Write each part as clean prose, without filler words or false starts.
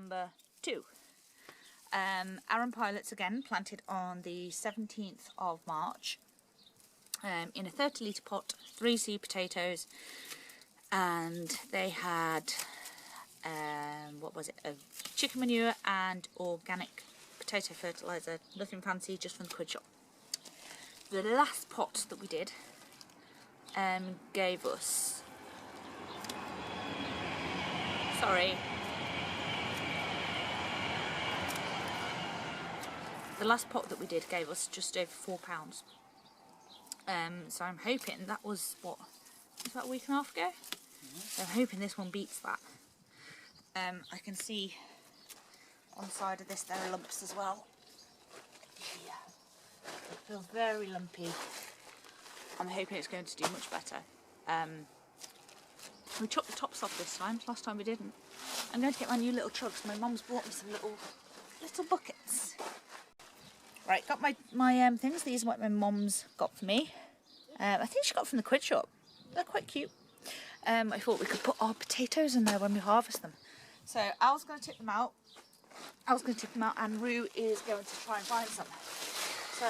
number 2. Arran pilots again, planted on the 17th of March in a 30 litre pot, 3 seed potatoes, and they had what was it, chicken manure and organic potato fertiliser, nothing fancy, just from the quid shop. The last pot that we did gave us, the last pot that we did gave us just over £4. So I'm hoping that was, what, was that a week and a half ago? So I'm hoping this one beats that. I can see on the side of this there are lumps as well. Yeah, it feels very lumpy. I'm hoping it's going to do much better. We chopped the tops off this time. Last time we didn't. I'm going to get my new little trucks. My mum's brought me some little buckets. Right, got my things. These are what my mum's got for me. I think she got from the quid shop. They're quite cute. I thought we could put our potatoes in there when we harvest them. So Al's going to tip them out. And Rue is going to try and find some. So,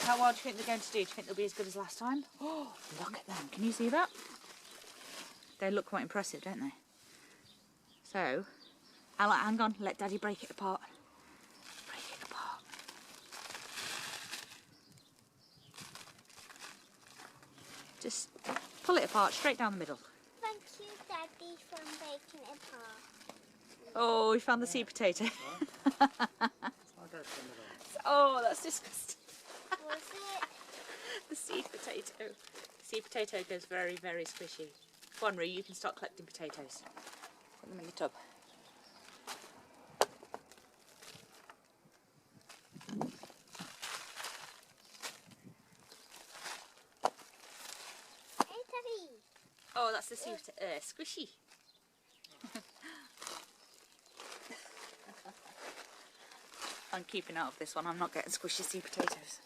how well do you think they're going to do? Do you think they'll be as good as last time? Oh, look at them. Can you see that? They look quite impressive, don't they? So, Ella, hang on. Let Daddy break it apart. Break it apart. Just pull it apart, straight down the middle. Thank you, Daddy, for breaking it apart. Oh, we found the seed potato. Oh, that's disgusting. Was it? The seed potato. The seed potato goes very, very squishy. Go on, Roo, you can start collecting potatoes. Put them in the tub. Hey, Daddy. Oh, that's the seed squishy. I'm keeping out of this one. I'm not getting squishy seed potatoes.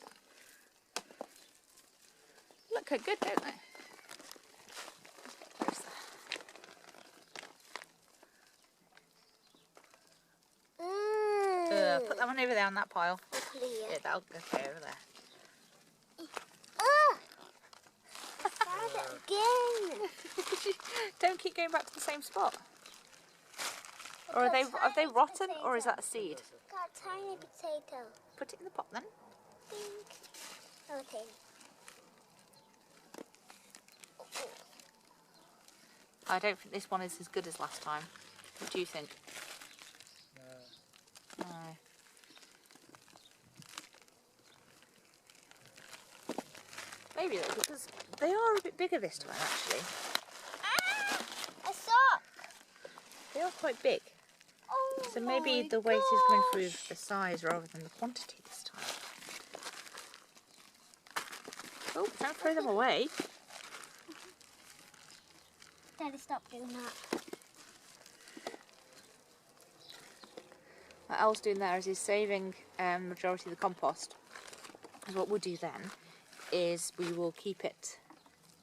Look how good, don't they? Put that one over there on that pile. Yeah, that'll go over there. Again. Don't keep going back to the same spot. Or are they rotten, potato. Or is that a seed? Got a tiny potato. Put it in the pot then. Okay. I don't think this one is as good as last time. What do you think? No. Maybe though, because they are a bit bigger this time actually. A sock! They are quite big. Oh, so maybe the weight is coming through the size rather than the quantity this time. Oh, don't throw them away. Daddy, stop doing that. What Al's doing there is he's saving majority of the compost. Because what we'll do then is we will keep it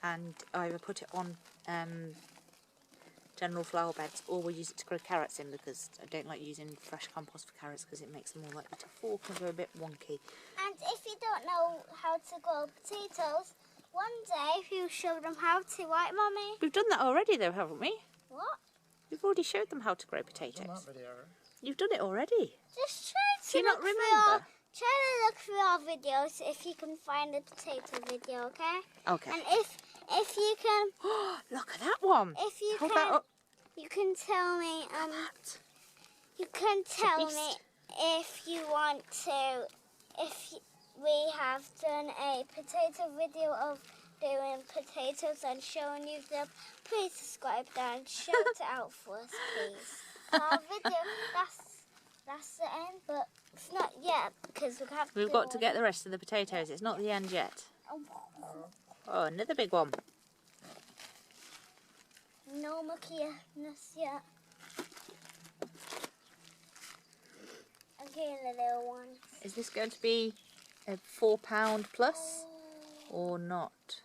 and either put it on general flower beds, or we'll use it to grow carrots in, because I don't like using fresh compost for carrots because it makes them more likely to fork and go a bit wonky. And if you don't know how to grow potatoes, one day we'll show them how to, right, Mummy? We've done that already though, haven't we? What? We've already showed them how to grow potatoes. Done that video. You've done it already. Just try to Do you not remember? Try to look through our videos if you can find the potato video, okay? Okay. And if you can, look at that one. if you Hold that can, up. you can tell me. That. You can tell me beast. if you want to. We have done a potato video of doing potatoes and showing you them. Please subscribe down. Shout it out for us, please. Our video. That's the end, but it's not yet because We've got to get the rest of the potatoes. It's not the end yet. Oh, another big one. No muckiness yet. Okay, the little ones. Is this going to be a £4 plus or not?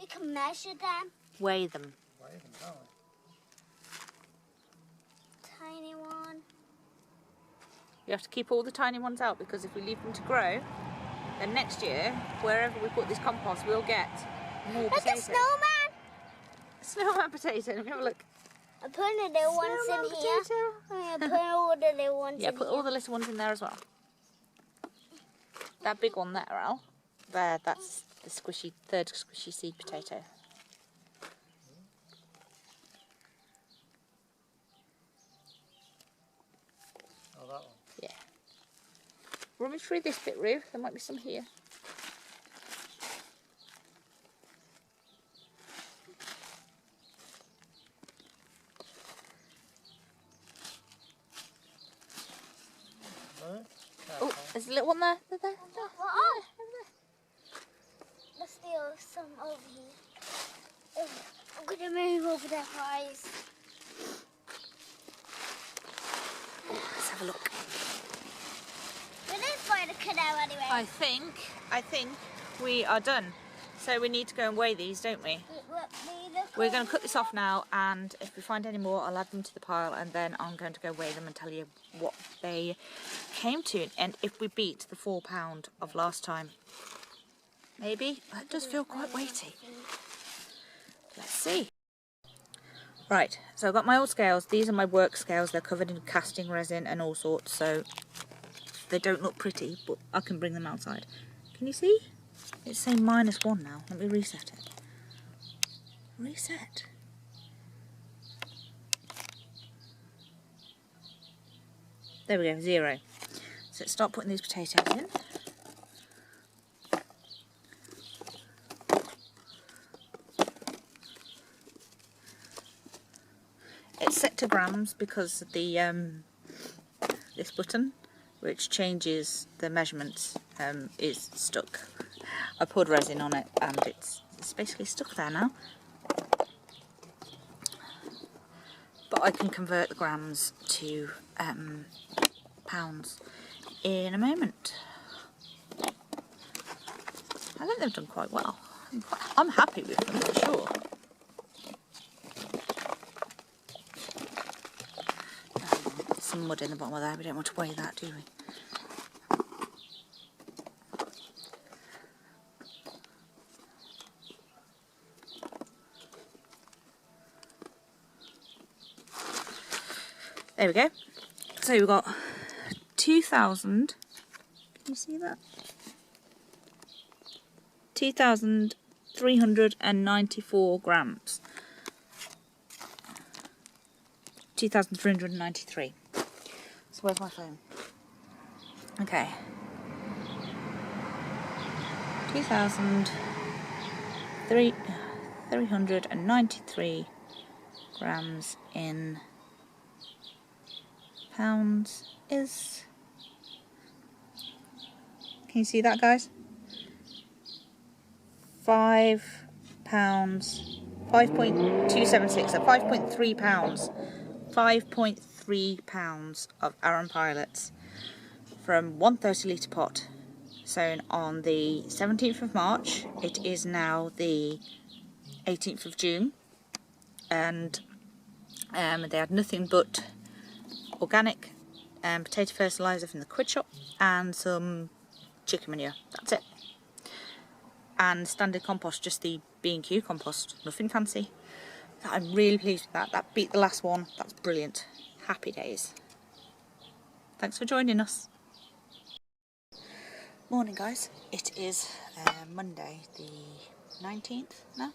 We can measure them. Weigh them. Weigh them, can't we? tiny one. You have to keep all the tiny ones out, because if we leave them to grow, then next year, wherever we put this compost, we'll get more Look, potatoes. a snowman! Snowman potato. Let me have a look. I'm putting the little ones Snowman in potato. here. I'm putting all the little ones Yeah, in put here. all the little ones in there as well. That big one there, Al. There, that's the squishy, third squishy seed potato. Oh, that one. Yeah. Rummage through this bit, Roo. There might be some here. Right. Oh, there's a little one there. There, there. Oh, let's steal some over here. Oh, I'm gonna move over there, guys. Let's have a look. We didn't find a canal anyway. I think we are done. So we need to go and weigh these, don't we? We're going to cut this off now, and if we find any more, I'll add them to the pile, and then I'm going to go weigh them and tell you what they came to, and if we beat the £4 of last time. Maybe. That does feel quite weighty. Let's see. Right, so I've got my old scales. These are my work scales. They're covered in casting resin and all sorts, so they don't look pretty, but I can bring them outside. Can you see? It's saying -1 now. Let me reset it. Reset. There we go, 0. So let's start putting these potatoes in. It's set to grams because of the this button, which changes the measurements, is stuck. I poured resin on it and it's basically stuck there now. But I can convert the grams to pounds in a moment. I think they've done quite well. I'm happy with them for sure. Some mud in the bottom of there, we don't want to weigh that, do we? There we go. So we've got 2,000, can you see that? 2,394 grams. 2,393. So where's my phone? Okay. 2,393 grams in pounds is... Can you see that, guys? £5, 5.276, so 5.3 pounds. 5.3 pounds of Aran pilots from 130 litre pot, sown on the 17th of March. It is now the 18th of June, and they had nothing but organic potato fertiliser from the quid shop and some chicken manure. That's it. And standard compost, just the B&Q compost, nothing fancy. I'm really pleased with that. That beat the last one. That's brilliant. Happy days. Thanks for joining us. Morning, guys. It is Monday the 19th now.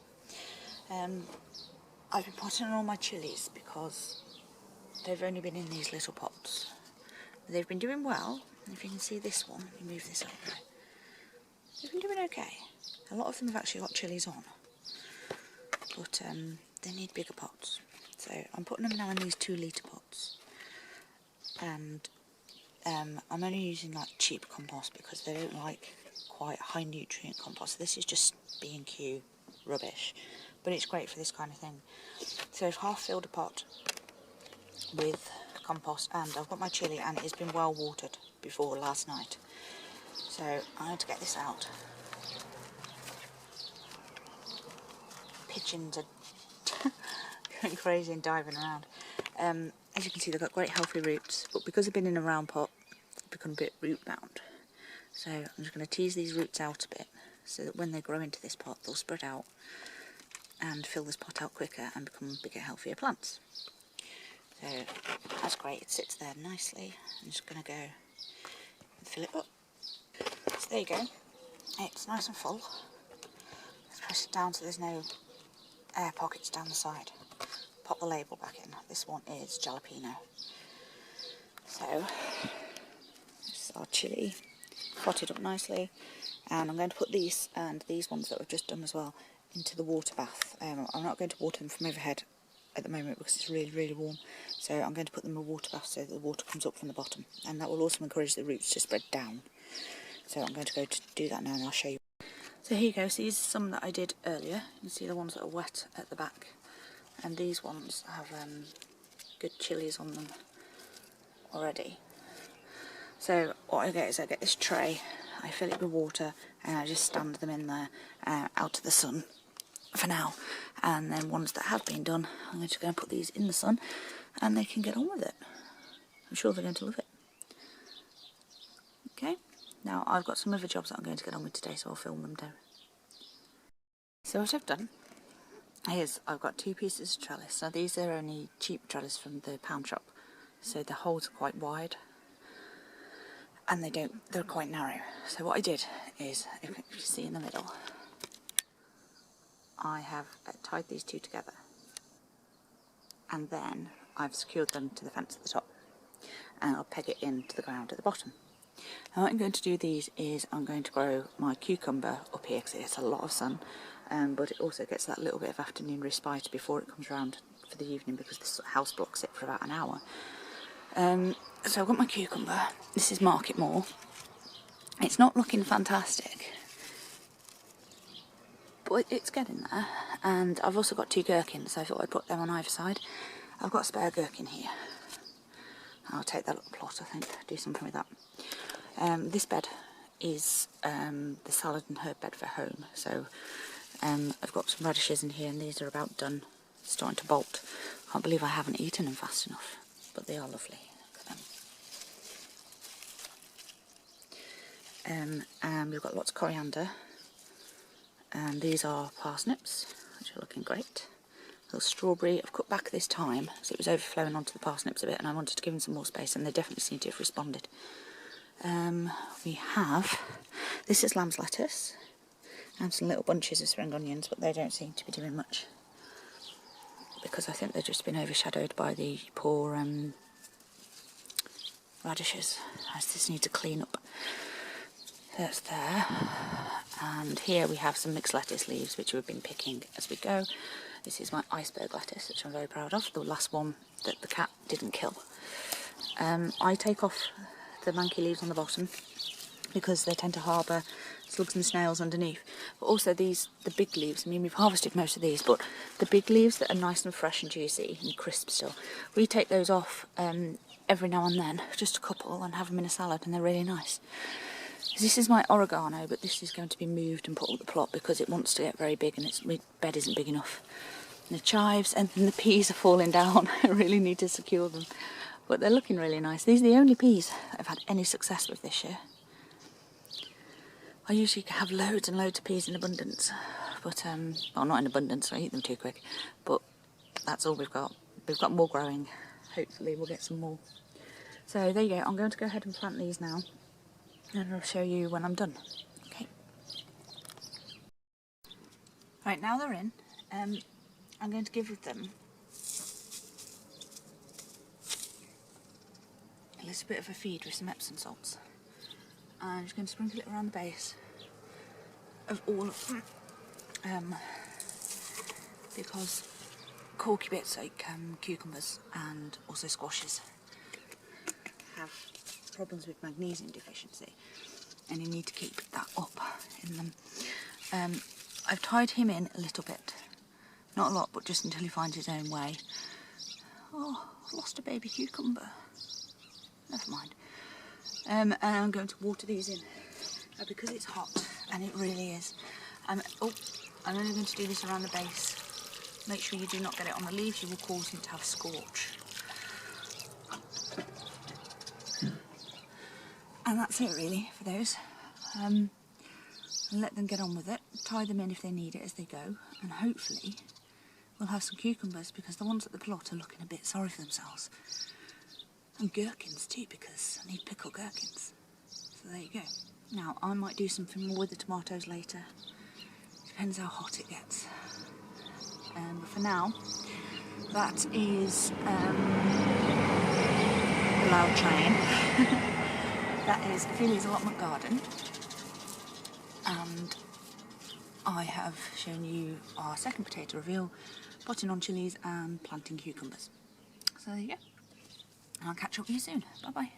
I've been potting on all my chillies because they've only been in these little pots. They've been doing well. If you can see this one, let me move this over. They've been doing okay. A lot of them have actually got chillies on, but they need bigger pots. So I'm putting them now in these 2 litre pots, and I'm only using like cheap compost because they don't like quite high nutrient compost. This is just B&Q rubbish, but it's great for this kind of thing. So I've half filled a pot with compost, and I've got my chilli, and it's been well watered before last night. So I had to get this out. Pigeons are going crazy and diving around. as you can see, they've got great healthy roots, but because they've been in a round pot, they've become a bit root bound. So I'm just going to tease these roots out a bit, so that when they grow into this pot, they'll spread out and fill this pot out quicker and become bigger, healthier plants. So that's great, it sits there nicely. I'm just going to go and fill it up. So there you go, it's nice and full. Let's press it down so there's no air pockets down the side. Pop the label back in. This one is jalapeno. So this is our chilli, potted up nicely, and I'm going to put these and these ones that we've just done as well into the water bath. I'm not going to water them from overhead at the moment because it's really, really warm, so I'm going to put them in a water bath so that the water comes up from the bottom, and that will also encourage the roots to spread down. So I'm going to go to do that now and I'll show you. So here you go, so these are some that I did earlier. You can see the ones that are wet at the back, and these ones have good chillies on them already. So what I get is I get this tray, I fill it with water, and I just stand them in there out to the sun for now. And then ones that have been done, I'm just going to put these in the sun and they can get on with it. I'm sure they're going to love it. Okay, now I've got some other jobs that I'm going to get on with today, so I'll film them down. So what I've done is I've got 2 pieces of trellis. Now these are only cheap trellis from the pound shop, so the holes are quite wide and they're quite narrow. So what I did is, if you see in the middle, I have tied these 2 together, and then I've secured them to the fence at the top, and I'll peg it into the ground at the bottom. Now what I'm going to do these is I'm going to grow my cucumber up here because it gets a lot of sun, but it also gets that little bit of afternoon respite before it comes round for the evening because this house blocks it for about an hour. So I've got my cucumber. This is Market More. It's not looking fantastic, but it's getting there. And I've also got 2 gherkins, so I thought I'd put them on either side. I've got a spare gherkin here. I'll take that little plot, I think, do something with that. This bed is the salad and herb bed for home. So I've got some radishes in here, and these are about done, starting to bolt. Can't believe I haven't eaten them fast enough, but they are lovely. Look at them. And we've got lots of coriander, and these are parsnips, which are looking great. A little strawberry. I've cut back this time, so it was overflowing onto the parsnips a bit, and I wanted to give them some more space, and they definitely seem to have responded. We have, this is lamb's lettuce, and some little bunches of spring onions, but they don't seem to be doing much because I think they've just been overshadowed by the poor radishes. I just need to clean up. That's there. And here we have some mixed lettuce leaves which we've been picking as we go. This is my iceberg lettuce, which I'm very proud of, the last one that the cat didn't kill. I take off the manky leaves on the bottom because they tend to harbour slugs and snails underneath. But also the big leaves, I mean we've harvested most of these, but the big leaves that are nice and fresh and juicy and crisp still, we take those off every now and then, just a couple, and have them in a salad, and they're really nice. This is my oregano, but this is going to be moved and put up the plot because it wants to get very big and my bed isn't big enough. And the chives and the peas are falling down. I really need to secure them, but they're looking really nice. These are the only peas I've had any success with this year. I usually have loads and loads of peas in abundance, but well, not in abundance, I eat them too quick, but that's all we've got. We've got more growing. Hopefully we'll get some more. So there you go. I'm going to go ahead and plant these now, and I'll show you when I'm done. Okay. Right, now they're in, I'm going to give them a little bit of a feed with some Epsom salts. I'm just going to sprinkle it around the base of all of them, because corky bits like cucumbers and also squashes have problems with magnesium deficiency, and you need to keep that up in them. I've tied him in a little bit, not a lot, but just until he finds his own way. Oh, I've lost a baby cucumber. Never mind. And I'm going to water these in because it's hot, and it really is. I'm only going to do this around the base. Make sure you do not get it on the leaves, you will cause them to have scorch. And that's it really for those. And let them get on with it, tie them in if they need it as they go, and hopefully we'll have some cucumbers, because the ones at the plot are looking a bit sorry for themselves. And gherkins too, because I need pickled gherkins. So there you go. Now I might do something more with the tomatoes later. Depends how hot it gets. But for now, that is the loud train. That is Ophelia's allotment garden. And I have shown you our second potato reveal, potting on chillies and planting cucumbers. So there you go. And I'll catch up with you soon. Bye bye.